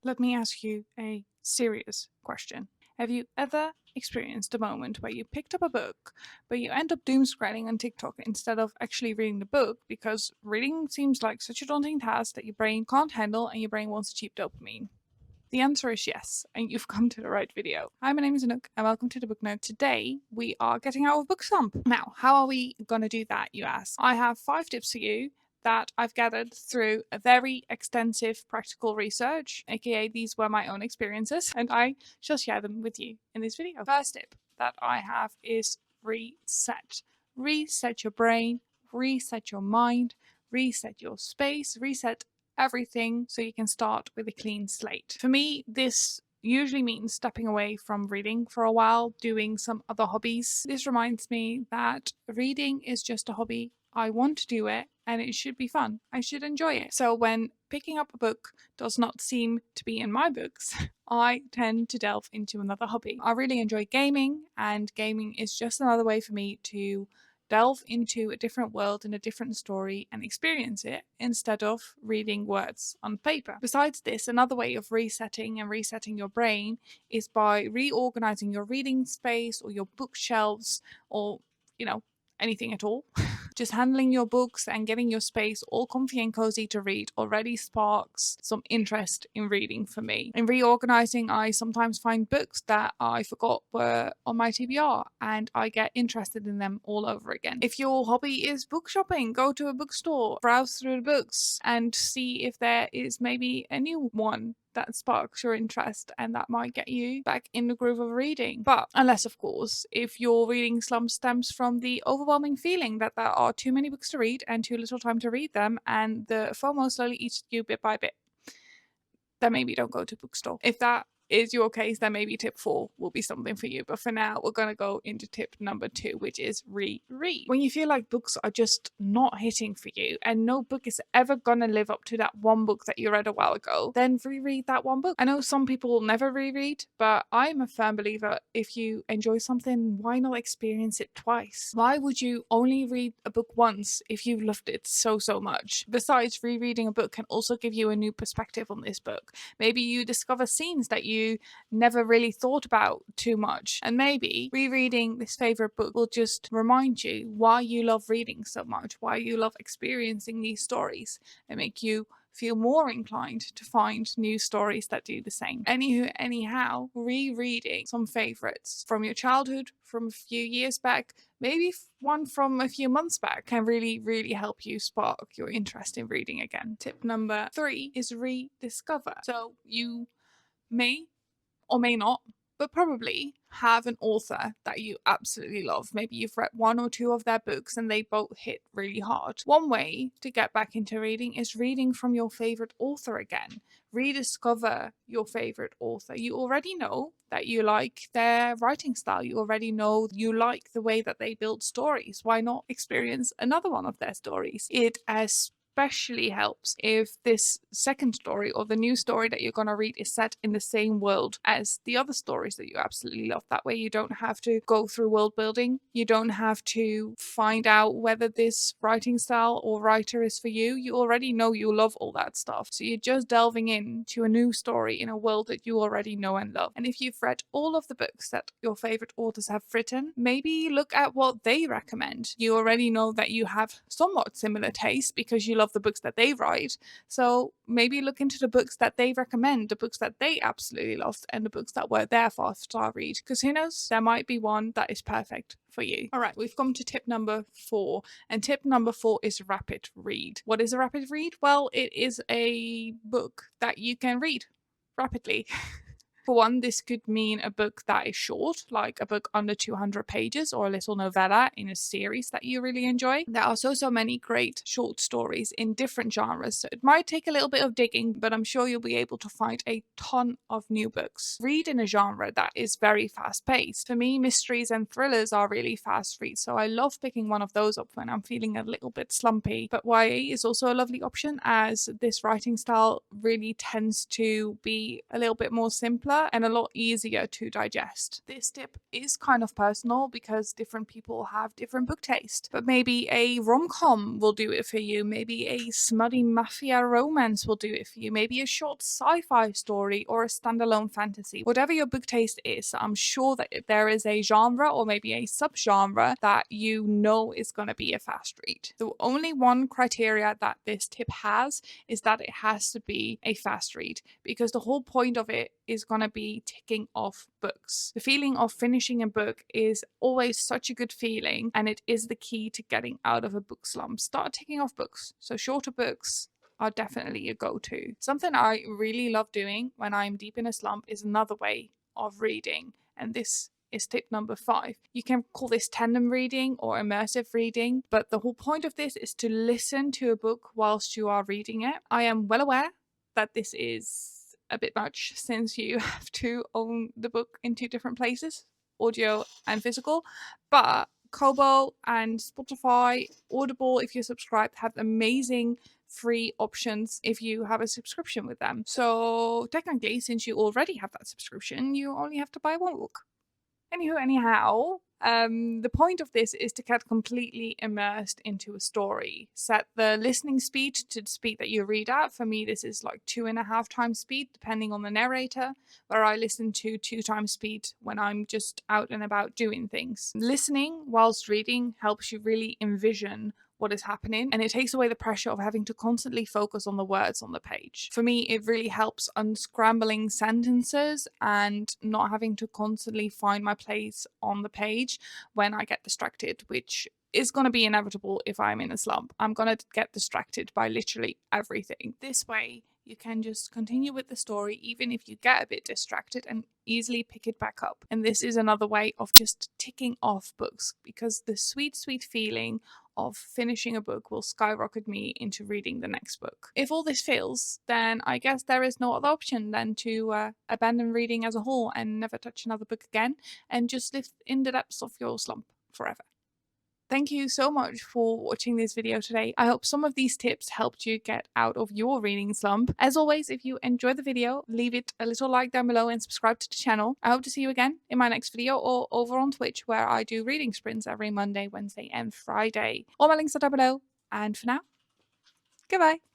Let me ask you a serious question. Have you ever experienced a moment where you picked up a book, but you end up doom scrolling on TikTok instead of actually reading the book because reading seems like such a daunting task that your brain can't handle and your brain wants a cheap dopamine? The answer is yes, and you've come to the right video. Hi, my name is Anouk, and welcome to the Book Note. Today, we are getting out of Book Slump. Now, how are we going to do that, you ask? I have 5 tips for you that I've gathered through a very extensive practical research, aka these were my own experiences, and I shall share them with you in this video. First tip that I have is reset. Reset your brain, reset your mind, reset your space, reset everything so you can start with a clean slate. For me, this usually means stepping away from reading for a while, doing some other hobbies. This reminds me that reading is just a hobby. I want to do it and it should be fun. I should enjoy it. So when picking up a book does not seem to be in my books, I tend to delve into another hobby. I really enjoy gaming, and gaming is just another way for me to delve into a different world and a different story and experience it instead of reading words on paper. Besides this, another way of resetting your brain is by reorganizing your reading space or your bookshelves or, anything at all. Just handling your books and getting your space all comfy and cozy to read already sparks some interest in reading for me. In reorganizing, I sometimes find books that I forgot were on my TBR and I get interested in them all over again. If your hobby is book shopping, go to a bookstore, browse through the books and see if there is maybe a new one that sparks your interest and that might get you back in the groove of reading. But unless, of course, if your reading slump stems from the overwhelming feeling that there are too many books to read and too little time to read them, and the FOMO slowly eats you bit by bit, then maybe don't go to bookstore. If that is your case, then maybe tip 4 will be something for you. But for now, we're going to go into tip number 2, which is reread. When you feel like books are just not hitting for you and no book is ever going to live up to that one book that you read a while ago, then reread that one book. I know some people never reread, but I'm a firm believer if you enjoy something, why not experience it twice? Why would you only read a book once if you loved it so much? Besides, rereading a book can also give you a new perspective on this book. Maybe you discover scenes that you never really thought about too much. And maybe rereading this favorite book will just remind you why you love reading so much, why you love experiencing these stories, and make you feel more inclined to find new stories that do the same. Anyhow, rereading some favorites from your childhood, from a few years back, maybe one from a few months back, can really help you spark your interest in reading again. Tip number 3 is rediscover. So you may or may not, but probably have an author that you absolutely love. Maybe you've read 1 or 2 of their books and they both hit really hard. One way to get back into reading is reading from your favorite author again. Rediscover your favorite author. You already know that you like their writing style. You already know you like the way that they build stories. Why not experience another one of their stories? It especially helps if this second story or the new story that you're going to read is set in the same world as the other stories that you absolutely love. That way you don't have to go through world building. You don't have to find out whether this writing style or writer is for you. You already know you love all that stuff. So you're just delving into a new story in a world that you already know and love. And if you've read all of the books that your favorite authors have written, maybe look at what they recommend. You already know that you have somewhat similar tastes because you love the books that they write. So maybe look into the books that they recommend, the books that they absolutely loved, and the books that were their 5-star read. Because who knows, there might be one that is perfect for you. All right, we've come to tip number 4, and tip number 4 is rapid read. What is a rapid read? Well, it is a book that you can read rapidly. For one, this could mean a book that is short, like a book under 200 pages or a little novella in a series that you really enjoy. There are so many great short stories in different genres, so it might take a little bit of digging, but I'm sure you'll be able to find a ton of new books. Read in a genre that is very fast-paced. For me, mysteries and thrillers are really fast reads, so I love picking one of those up when I'm feeling a little bit slumpy. But YA is also a lovely option, as this writing style really tends to be a little bit more simpler simpler and a lot easier to digest. This tip is kind of personal because different people have different book taste, but maybe a rom-com will do it for you, maybe a smutty mafia romance will do it for you, maybe a short sci-fi story or a standalone fantasy. Whatever your book taste is, I'm sure that there is a genre or maybe a subgenre that you know is going to be a fast read. The only one criteria that this tip has is that it has to be a fast read, because the whole point of it is going to be ticking off books. The feeling of finishing a book is always such a good feeling, and it is the key to getting out of a book slump. Start ticking off books. So shorter books are definitely a go-to. Something I really love doing when I'm deep in a slump is another way of reading, and this is tip number 5. You can call this tandem reading or immersive reading, but the whole point of this is to listen to a book whilst you are reading it. I am well aware that this is a bit much since you have to own the book in 2 different places, audio and physical, but Kobo and Spotify, Audible, if you're subscribed, have amazing free options if you have a subscription with them. So technically, since you already have that subscription, you only have to buy 1 book. Anyhow, the point of this is to get completely immersed into a story. Set the listening speed to the speed that you read at. For me, this is like 2.5 times speed, depending on the narrator, where I listen to 2 times speed when I'm just out and about doing things. Listening whilst reading helps you really envision what is happening, and it takes away the pressure of having to constantly focus on the words on the page. For me, it really helps unscrambling sentences and not having to constantly find my place on the page when I get distracted, which is going to be inevitable if I'm in a slump. I'm going to get distracted by literally everything. This way, you can just continue with the story even if you get a bit distracted and easily pick it back up. And this is another way of just ticking off books, because the sweet, sweet feeling of finishing a book will skyrocket me into reading the next book. If all this fails, then I guess there is no other option than to abandon reading as a whole and never touch another book again and just live in the depths of your slump forever. Thank you so much for watching this video today. I hope some of these tips helped you get out of your reading slump. As always, if you enjoyed the video, leave it a little like down below and subscribe to the channel. I hope to see you again in my next video or over on Twitch, where I do reading sprints every Monday, Wednesday and Friday. All my links are down below, and for now, goodbye.